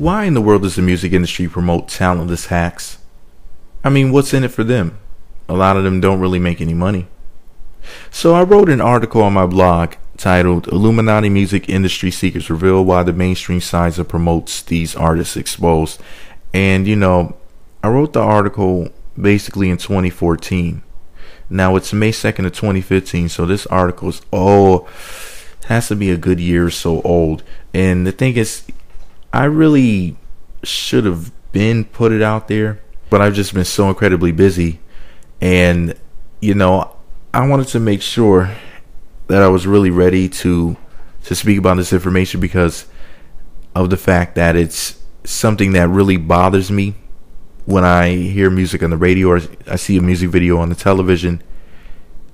Why in the world does the music industry promote talentless hacks? I mean, what's in it for them? A lot of them don't really make any money. So I wrote an article on my blog titled Illuminati Music Industry Secrets Reveal Why the Mainstream Side that Promotes These Artists Exposed. And I wrote the article basically in 2014. Now it's May 2nd of 2015, so this article is has to be a good year or so old. And the thing is, I really should have been put it out there, but I've just been so incredibly busy. And I wanted to make sure that I was really ready to speak about this information because of the fact that it's something that really bothers me when I hear music on the radio or I see a music video on the television,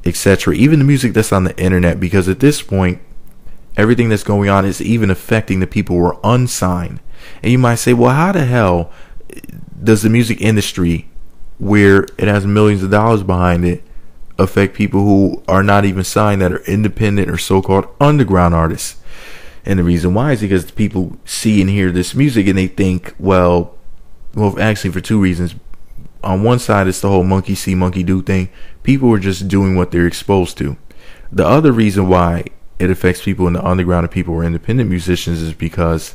etc. Even the music that's on the internet, because at this point, everything that's going on is even affecting the people who are unsigned. And you might say, well, how the hell does the music industry, where it has millions of dollars behind it, affect people who are not even signed, that are independent or so-called underground artists? And the reason why is because people see and hear this music and they think, well, actually for two reasons. On one side, it's the whole monkey see, monkey do thing. People are just doing what they're exposed to. The other reason why it affects people in the underground and people who are independent musicians is because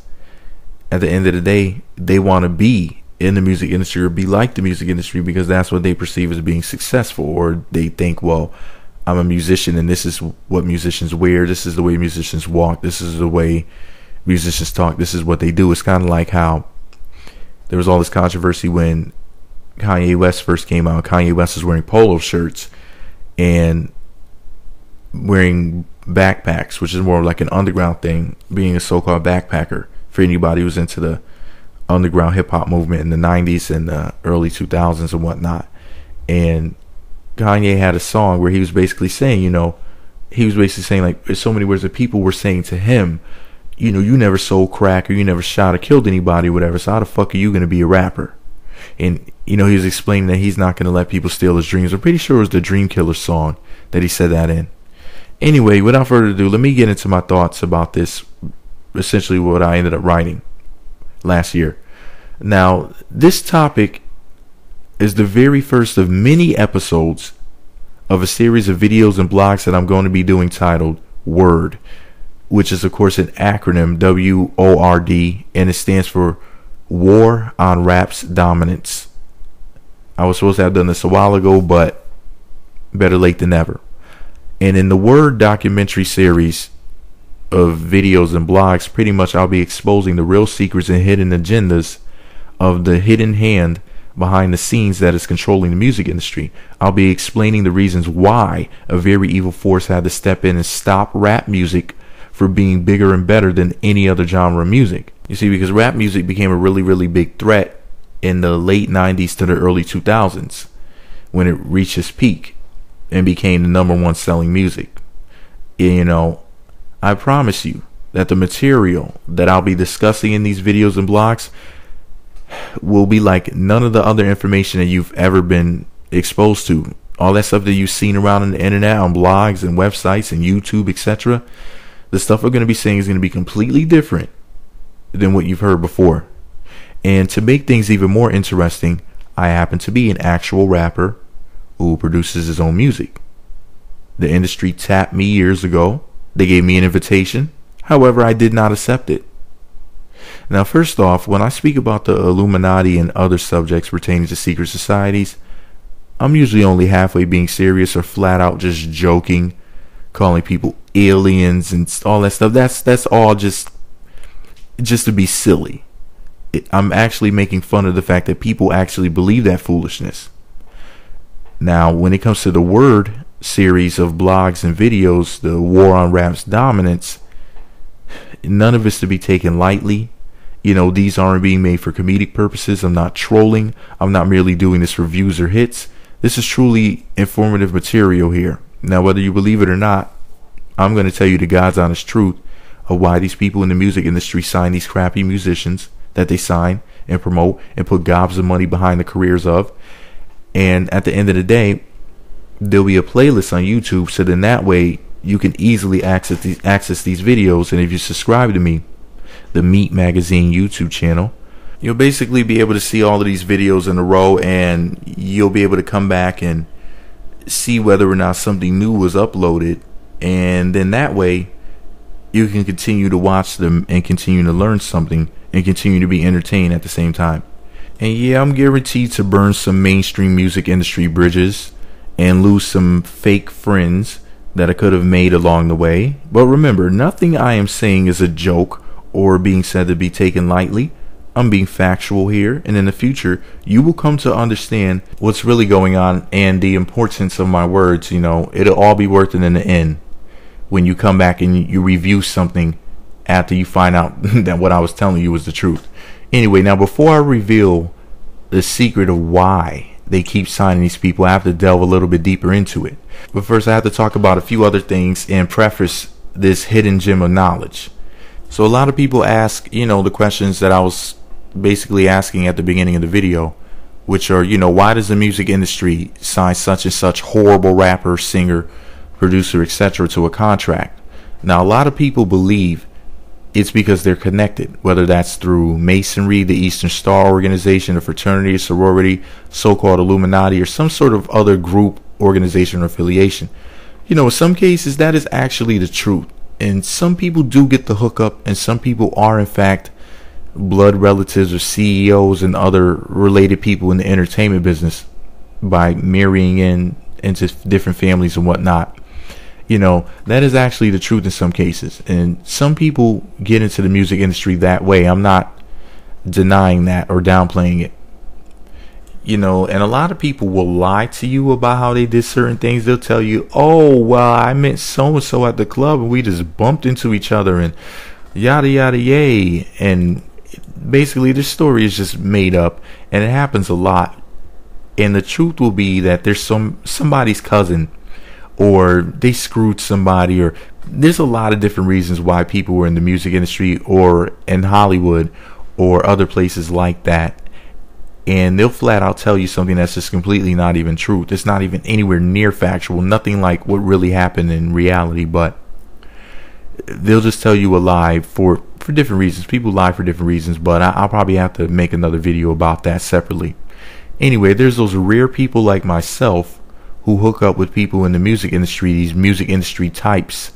at the end of the day, they want to be in the music industry or be like the music industry because that's what they perceive as being successful. Or they think, well, I'm a musician and this is what musicians wear. This is the way musicians walk. This is the way musicians talk. This is what they do. It's kind of like how there was all this controversy when Kanye West first came out. Kanye West was wearing polo shirts and wearing backpacks, which is more like an underground thing, being a so-called backpacker for anybody who's into the underground hip-hop movement in the 90s and the early 2000s and whatnot. And Kanye had a song where he was basically saying, like, there's so many words that people were saying to him, you never sold crack or you never shot or killed anybody or whatever, so how the fuck are you going to be a rapper? And he was explaining that he's not going to let people steal his dreams. I'm pretty sure it was the Dream Killer song that he said that in. Anyway, without further ado, let me get into my thoughts about this, essentially what I ended up writing last year. Now, this topic is the very first of many episodes of a series of videos and blogs that I'm going to be doing titled W.O.R.D, which is, of course, an acronym, W.O.R.D, and it stands for War on Rap's Dominance. I was supposed to have done this a while ago, but better late than never. And in the W.O.R.D documentary series of videos and blogs, pretty much I'll be exposing the real secrets and hidden agendas of the hidden hand behind the scenes that is controlling the music industry. I'll be explaining the reasons why a very evil force had to step in and stop rap music for being bigger and better than any other genre of music. You see, because rap music became a really, really big threat in the late 90s to the early 2000s when it reached its peak and became the number one selling music. I promise you that the material that I'll be discussing in these videos and blogs will be like none of the other information that you've ever been exposed to. All that stuff that you've seen around on the internet, on blogs and websites and YouTube, etc. The stuff we're going to be saying is going to be completely different than what you've heard before. And to make things even more interesting, I happen to be an actual rapper who produces his own music. The industry tapped me years ago. They gave me an invitation. However, I did not accept it. Now, first off, when I speak about the Illuminati and other subjects pertaining to secret societies, I'm usually only halfway being serious or flat out just joking, calling people aliens and all that stuff. That's all just to be silly. I'm actually making fun of the fact that people actually believe that foolishness. Now, when it comes to the W.O.R.D series of blogs and videos, the War on Rap's Dominance, none of it's to be taken lightly. These aren't being made for comedic purposes. I'm not trolling. I'm not merely doing this for views or hits. This is truly informative material here. Now, whether you believe it or not, I'm going to tell you the God's honest truth of why these people in the music industry sign these crappy musicians that they sign and promote and put gobs of money behind the careers of. And at the end of the day, there'll be a playlist on YouTube, so then that way you can easily access these videos. And if you subscribe to me, the m.e.e.t magazine YouTube channel, You'll basically be able to see all of these videos in a row, and you'll be able to come back and see whether or not something new was uploaded, and then that way you can continue to watch them and continue to learn something and continue to be entertained at the same time. And yeah, I'm guaranteed to burn some mainstream music industry bridges and lose some fake friends that I could have made along the way. But remember, nothing I am saying is a joke or being said to be taken lightly. I'm being factual here, and in the future you will come to understand what's really going on and the importance of my words. It'll all be worth it in the end when you come back and you review something after you find out that what I was telling you was the truth. Anyway, now before I reveal the secret of why they keep signing these people, I have to delve a little bit deeper into it. But first I have to talk about a few other things and preface this hidden gem of knowledge. So a lot of people ask, the questions that I was basically asking at the beginning of the video, which are, why does the music industry sign such and such horrible rapper, singer, producer, etc. to a contract? Now, a lot of people believe it's because they're connected, whether that's through Masonry, the Eastern Star Organization, a fraternity, a sorority, so-called Illuminati, or some sort of other group, organization, or affiliation. In some cases that is actually the truth, and some people do get the hookup, and some people are in fact blood relatives or CEOs and other related people in the entertainment business by marrying into different families and whatnot. That is actually the truth in some cases, and some people get into the music industry that way. I'm not denying that or downplaying it. And a lot of people will lie to you about how they did certain things. They'll tell you, oh, well, I met so and so at the club and we just bumped into each other and yada yada yay, and basically this story is just made up, and it happens a lot. And the truth will be that there's somebody's cousin, or they screwed somebody, or there's a lot of different reasons why people were in the music industry or in Hollywood or other places like that, and they'll flat out tell you something that's just completely not even truth. It's not even anywhere near factual, nothing like what really happened in reality, but they'll just tell you a lie for different reasons. People lie for different reasons, but I'll probably have to make another video about that separately. Anyway, there's those rare people like myself who hook up with people in the music industry, these music industry types,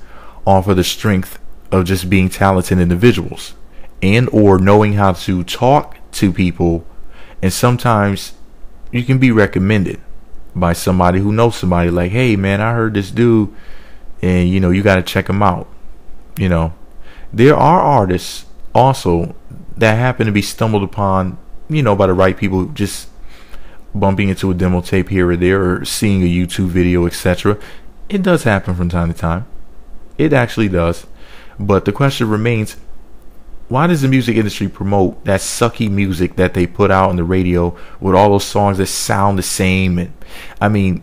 off of the strength of just being talented individuals and or knowing how to talk to people. And sometimes you can be recommended by somebody who knows somebody, like, hey man, I heard this dude and you got to check him out. There are artists also that happen to be stumbled upon by the right people, just bumping into a demo tape here or there, or seeing a YouTube video, etc. It does happen from time to time. It actually does. But the question remains, why does the music industry promote that sucky music that they put out on the radio with all those songs that sound the same? And I mean,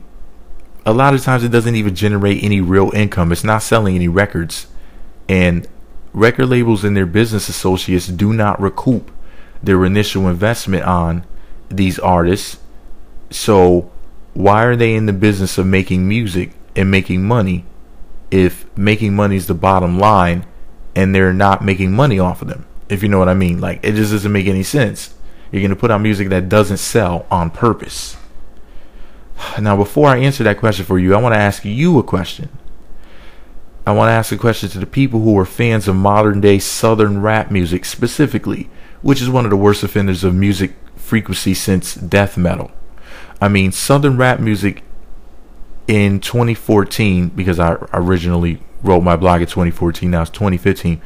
a lot of times it doesn't even generate any real income. It's not selling any records, and record labels and their business associates do not recoup their initial investment on these artists. So why are they in the business of making music and making money if making money is the bottom line and they're not making money off of them? If you know what I mean. Like, it just doesn't make any sense. You're going to put out music that doesn't sell on purpose. Now, before I answer that question for you, I want to ask you a question. I want to ask a question to the people who are fans of modern day southern rap music specifically, which is one of the worst offenders of music frequency since death metal. I mean, southern rap music in 2014, because I originally wrote my blog in 2014, now it's 2015,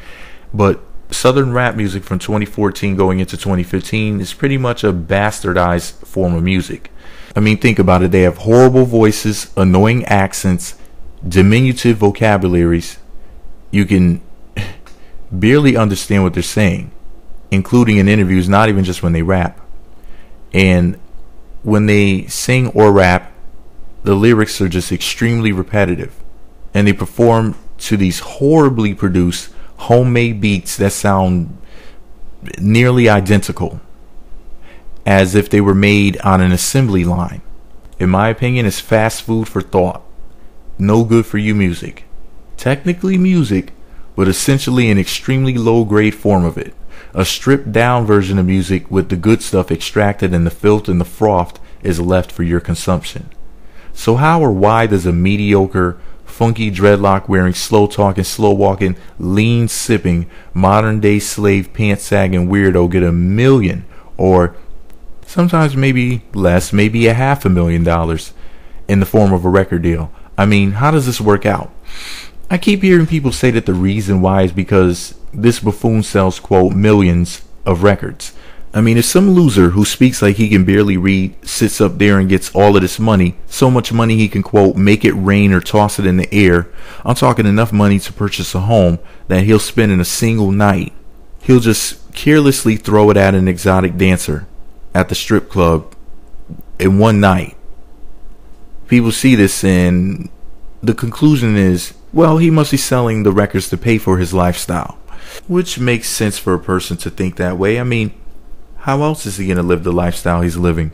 but southern rap music from 2014 going into 2015 is pretty much a bastardized form of music. I mean, think about it. They have horrible voices, annoying accents, diminutive vocabularies. You can barely understand what they're saying, including in interviews, not even just when they rap. And when they sing or rap, the lyrics are just extremely repetitive, and they perform to these horribly produced homemade beats that sound nearly identical, as if they were made on an assembly line. In my opinion, it's fast food for thought. No good for you music. Technically music, but essentially an extremely low grade form of it. A stripped down version of music with the good stuff extracted and the filth and the froth is left for your consumption. So how or why does a mediocre, funky dreadlock wearing, slow talking, slow walking, lean sipping, modern day slave pants sagging weirdo get $1 million, or sometimes maybe less, maybe $500,000 in the form of a record deal? I mean, how does this work out? I keep hearing people say that the reason why is because this buffoon sells, quote, millions of records. I mean, if some loser who speaks like he can barely read sits up there and gets all of this money, so much money he can, quote, make it rain or toss it in the air, I'm talking enough money to purchase a home that he'll spend in a single night. He'll just carelessly throw it at an exotic dancer at the strip club in one night. People see this and the conclusion is, well, he must be selling the records to pay for his lifestyle. Which makes sense for a person to think that way. I mean, how else is he going to live the lifestyle he's living?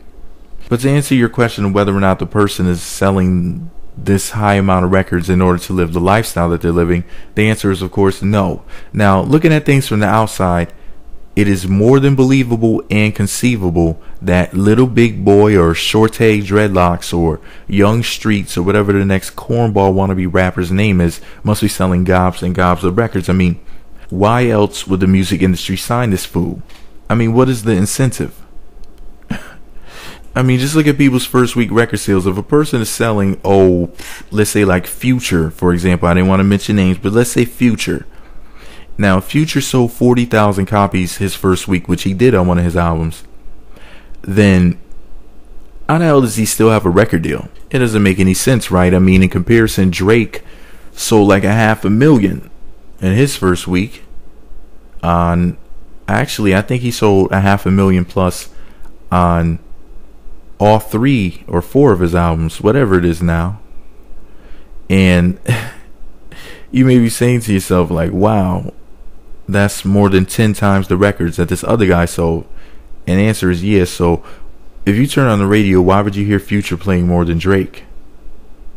But to answer your question of whether or not the person is selling this high amount of records in order to live the lifestyle that they're living, the answer is, of course, no. Now, looking at things from the outside, it is more than believable and conceivable that Little Big Boy or Shorty Dreadlocks or Young Streets or whatever the next cornball wannabe rapper's name is must be selling gobs and gobs of records. I mean, why else would the music industry sign this fool? I mean, what is the incentive? I mean, just look at people's first week record sales. If a person is selling, let's say like Future, for example, I didn't want to mention names, but let's say Future. Now, Future sold 40,000 copies his first week, which he did on one of his albums. Then, how the hell does he still have a record deal? It doesn't make any sense, right? I mean, in comparison, Drake sold like 500,000 in his first week. Actually, I think he sold 500,000 plus on all 3 or 4 of his albums, whatever it is now. And you may be saying to yourself, like, wow, that's more than 10 times the records that this other guy sold. And the answer is yes. So if you turn on the radio, why would you hear Future playing more than Drake?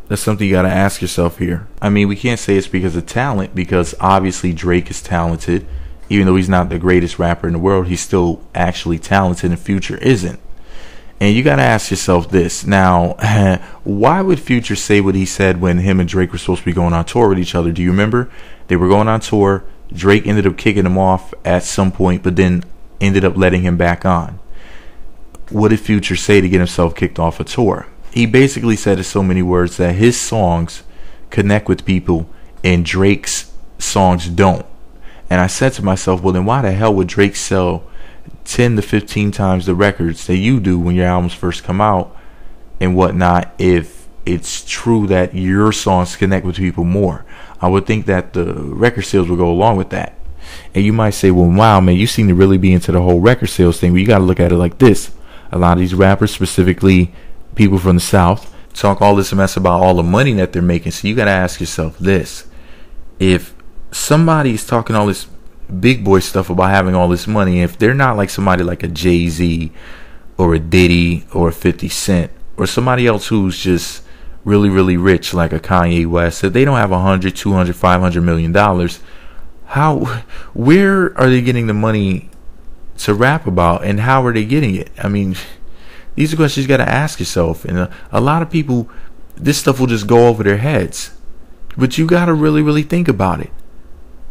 That's something you got to ask yourself here. I mean, we can't say it's because of talent, because obviously Drake is talented. Even though he's not the greatest rapper in the world, he's still actually talented, and Future isn't. And you got to ask yourself this. Now, why would Future say what he said when him and Drake were supposed to be going on tour with each other? Do you remember? They were going on tour. Drake ended up kicking him off at some point, but then ended up letting him back on. What did Future say to get himself kicked off a tour? He basically said in so many words that his songs connect with people and Drake's songs don't. And I said to myself, well, then why the hell would Drake sell 10 to 15 times the records that you do when your albums first come out and whatnot if it's true that your songs connect with people more? I would think that the record sales would go along with that. And you might say, well, wow, man, you seem to really be into the whole record sales thing. Well, you got to look at it like this. A lot of these rappers, specifically people from the South, talk all this mess about all the money that they're making. So you got to ask yourself this. If somebody's talking all this big boy stuff about having all this money, if they're not like somebody like a Jay-Z or a Diddy or a 50 Cent or somebody else who's just really, really rich like a Kanye West, if they don't have $100, $200, $500 million, where are they getting the money to rap about, and how are they getting it? I mean, these are questions you got to ask yourself. And a lot of people, this stuff will just go over their heads, but you got to really, really think about it.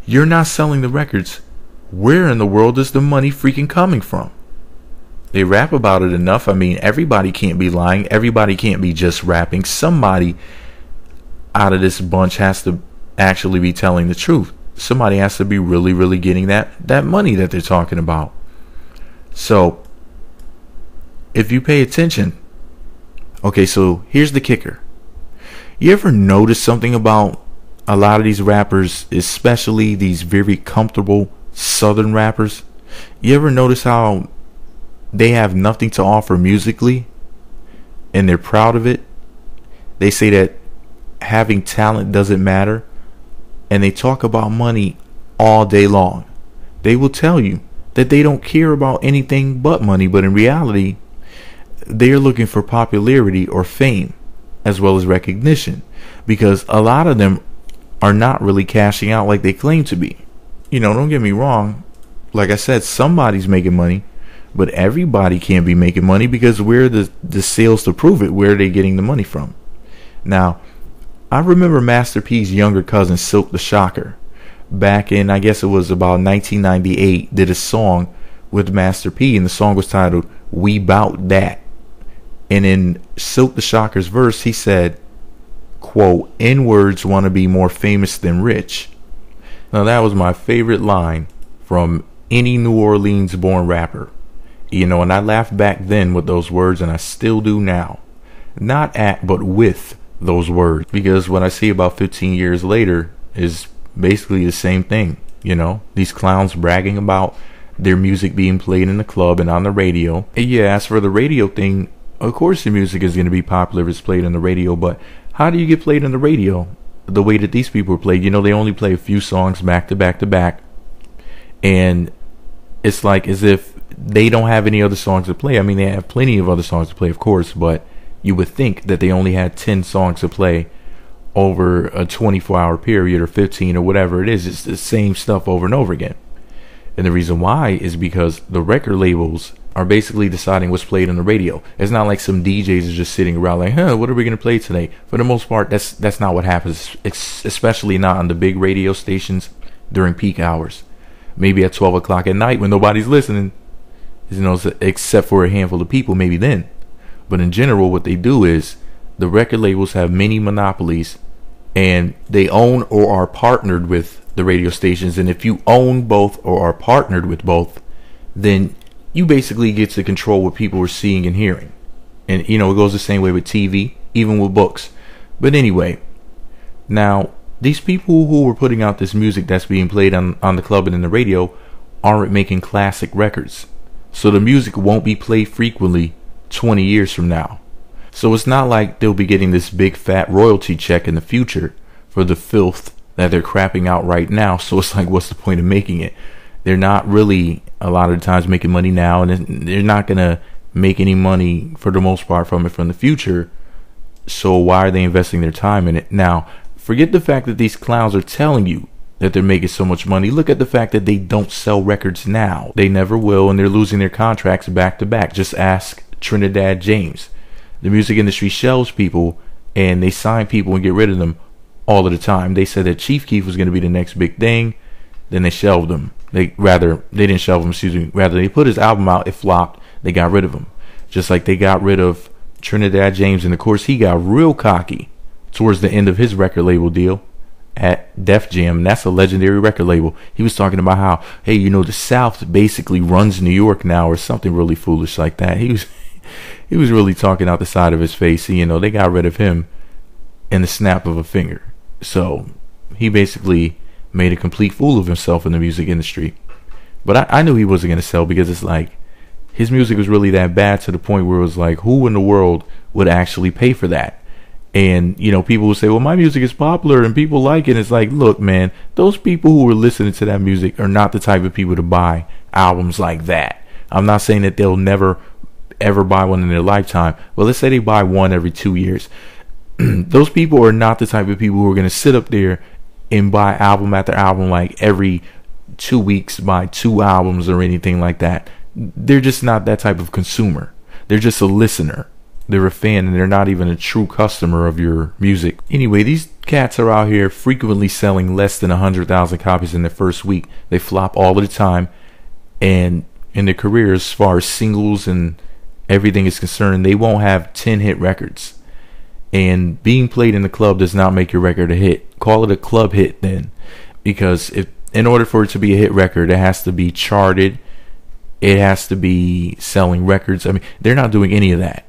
You're not selling the records. Where in the world is the money freaking coming from? They rap about it enough. I mean, everybody can't be lying. Everybody can't be just rapping. Somebody out of this bunch has to actually be telling the truth. Somebody has to be really, really getting that money that they're talking about. So, if you pay attention, okay, so here's the kicker. You ever notice something about a lot of these rappers, especially these very comfortable Southern rappers? You ever notice how they have nothing to offer musically and they're proud of it? They say that having talent doesn't matter, and they talk about money all day long. They will tell you that they don't care about anything but money, but in reality, they're looking for popularity or fame as well as recognition, because a lot of them are not really cashing out like they claim to be. You know, don't get me wrong. like I said, somebody's making money, but everybody can't be making money because where are the sales to prove it? Where are they getting the money from? Now, I remember Master P's younger cousin, Silk the Shocker, back in, I guess it was about 1998, did a song with Master P, and the song was titled We Bout Dat. And in Silk the Shocker's verse, he said, quote, N-words want to be more famous than rich. Now, that was my favorite line from any New Orleans born rapper. You know, and I laughed back then with those words, and I still do now. Not at, but with those words, because what I see about 15 years later is basically the same thing. You know, these clowns bragging about their music being played in the club and on the radio. And yeah, as for the radio thing, of course the music is going to be popular if it's played on the radio, but how do you get played on the radio the way that these people are played? You know, they only play a few songs back to back to back, and it's like as if they don't have any other songs to play. I mean, they have plenty of other songs to play, of course, but you would think that they only had 10 songs to play over a 24-hour period, or 15, or whatever it is. It's the same stuff over and over again. And the reason why is because the record labels are basically deciding what's played on the radio. It's not like some DJs are just sitting around like, what are we going to play today? For the most part, that's not what happens, especially not on the big radio stations during peak hours. Maybe at 12 o'clock at night when nobody's listening, you know, except for a handful of people, maybe then. But in general, what they do is the record labels have many monopolies, and they own or are partnered with the radio stations. And if you own both or are partnered with both, then you basically get to control what people are seeing and hearing. And, you know, it goes the same way with TV, even with books. But anyway, now, these people who were putting out this music that's being played on the club and in the radio aren't making classic records. So the music won't be played frequently 20 years from now. So it's not like they'll be getting this big fat royalty check in the future for the filth that they're crapping out right now. So it's like, what's the point of making it? They're not really a lot of the times making money now, and they're not going to make any money for the most part from it from the future. So why are they investing their time in it? Now, forget the fact that these clowns are telling you that they're making so much money. Look at the fact that they don't sell records now. They never will, and they're losing their contracts back to back. Just ask Trinidad James. The music industry shelves people, and they sign people and get rid of them all of the time. They said that Chief Keef was going to be the next big thing, then they shelved him. They didn't shelve him, excuse me. Rather, they put his album out, it flopped, they got rid of him. Just like they got rid of Trinidad James, and of course he got real cocky towards the end of his record label deal at Def Jam. And that's a legendary record label. He was talking about how, hey, you know, the South basically runs New York now, or something really foolish like that. He was really talking out the side of his face. You know, they got rid of him in the snap of a finger. So he basically made a complete fool of himself in the music industry. But I knew he wasn't going to sell, because it's like his music was really that bad to the point where it was like, who in the world would actually pay for that? And, you know, people will say, well, my music is popular and people like it. And it's like, look, man, those people who are listening to that music are not the type of people to buy albums like that. I'm not saying that they'll never ever buy one in their lifetime. Well, let's say they buy one every 2 years. Those people are not the type of people who are going to sit up there and buy album after album, like every 2 weeks buy 2 albums or anything like that. They're just not that type of consumer. They're just a listener. They're a fan, and they're not even a true customer of your music. Anyway, these cats are out here frequently selling less than 100,000 copies in their first week. They flop all of the time, and in their career, as far as singles and everything is concerned, they won't have 10 hit records. And being played in the club does not make your record a hit. Call it a club hit then, because in order for it to be a hit record, it has to be charted. It has to be selling records. I mean, they're not doing any of that.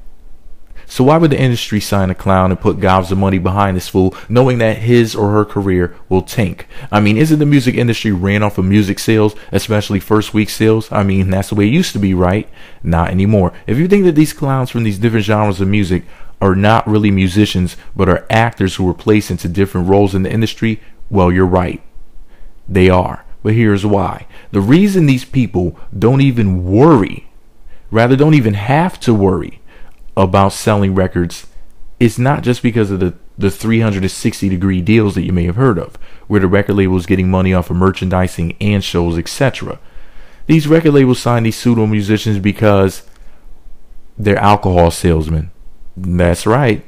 So why would the industry sign a clown and put gobs of money behind this fool, knowing that his or her career will tank? I mean, isn't the music industry ran off of music sales, especially first week sales? I mean, that's the way it used to be, right? Not anymore. If you think that these clowns from these different genres of music are not really musicians, but are actors who were placed into different roles in the industry, well, you're right. They are. But here's why. The reason these people don't even worry, rather don't even have to worry about selling records, is not just because of the 360-degree deals that you may have heard of, where the record label is getting money off of merchandising and shows, etc. These record labels sign these pseudo musicians because they're alcohol salesmen. That's right.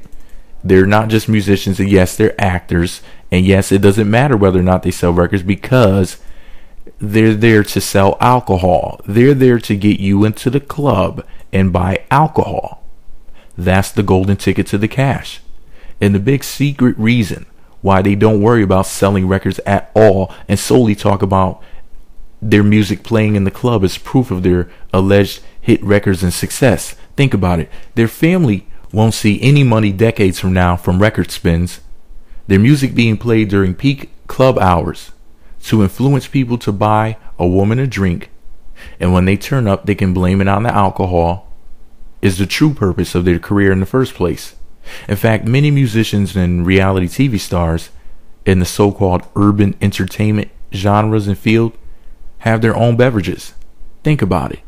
They're not just musicians, and yes, they're actors, and yes, it doesn't matter whether or not they sell records because they're there to sell alcohol. They're there to get you into the club and buy alcohol. That's the golden ticket to the cash. And the big secret reason why they don't worry about selling records at all and solely talk about their music playing in the club as proof of their alleged hit records and success. Think about it. Their family won't see any money decades from now from record spins. Their music being played during peak club hours to influence people to buy a woman a drink, and when they turn up they can blame it on the alcohol, is the true purpose of their career in the first place. In fact, many musicians and reality TV stars in the so-called urban entertainment genres and field have their own beverages. Think about it.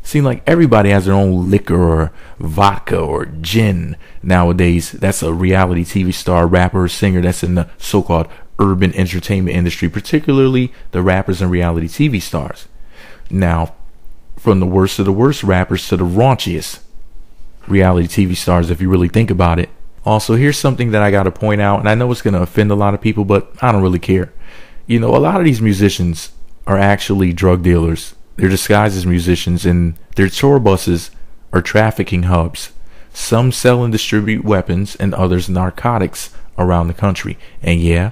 Seems like everybody has their own liquor or vodka or gin nowadays. That's a reality TV star, rapper, or singer that's in the so-called urban entertainment industry, particularly the rappers and reality TV stars. Now, from the worst of the worst rappers to the raunchiest reality TV stars, if you really think about it. Also, here's something that I got to point out, and I know it's going to offend a lot of people, but I don't really care. You know, a lot of these musicians are actually drug dealers. They're disguised as musicians, and their tour buses are trafficking hubs. Some sell and distribute weapons, and others narcotics around the country. And yeah,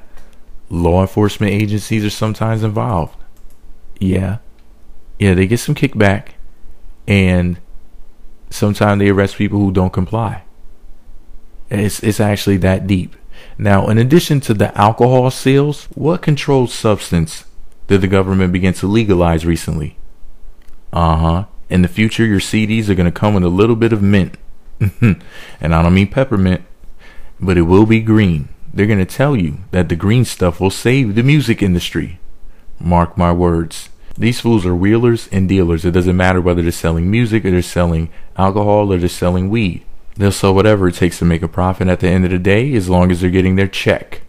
law enforcement agencies are sometimes involved. Yeah, they get some kickback, and sometimes they arrest people who don't comply. It's actually that deep. Now, in addition to the alcohol sales, what controlled substance did the government begin to legalize recently? In the future, your CDs are going to come with a little bit of mint. And I don't mean peppermint, but it will be green. They're going to tell you that the green stuff will save the music industry. Mark my words. These fools are wheelers and dealers. It doesn't matter whether they're selling music or they're selling alcohol or they're selling weed. They'll sell whatever it takes to make a profit at the end of the day, as long as they're getting their check.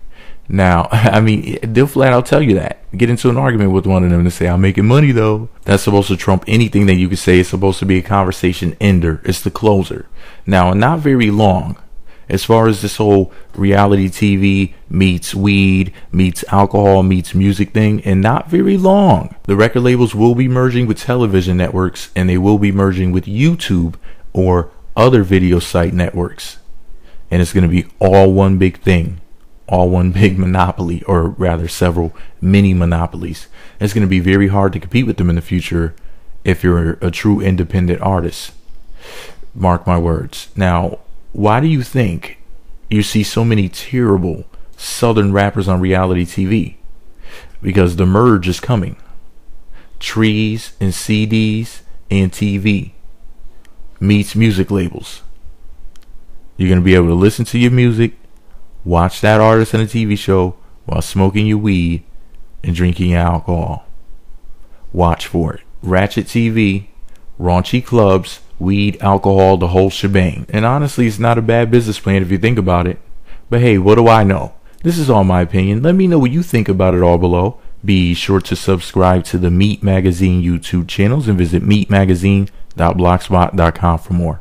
Now, I mean, they'll flat out tell you that. Get into an argument with one of them and say, I'm making money though. That's supposed to trump anything that you could say. It's supposed to be a conversation ender. It's the closer. Now, not very long, as far as this whole reality TV meets weed, meets alcohol, meets music thing, and not very long, the record labels will be merging with television networks, and they will be merging with YouTube or other video site networks. And it's going to be all one big thing. All one big monopoly, or rather several mini monopolies. It's going to be very hard to compete with them in the future if you're a true independent artist. Mark my words. Now, why do you think you see so many terrible southern rappers on reality TV? Because the merge is coming. Trees and CDs and TV meets music labels. You're going to be able to listen to your music, watch that artist in a TV show while smoking your weed and drinking your alcohol. Watch for it. Ratchet TV, raunchy clubs, weed, alcohol, the whole shebang. And honestly, it's not a bad business plan if you think about it. But hey, what do I know? This is all my opinion. Let me know what you think about it all below. Be sure to subscribe to the m.e.e.t Magazine YouTube channels and visit m.e.e.t magazine.blogspot.com for more.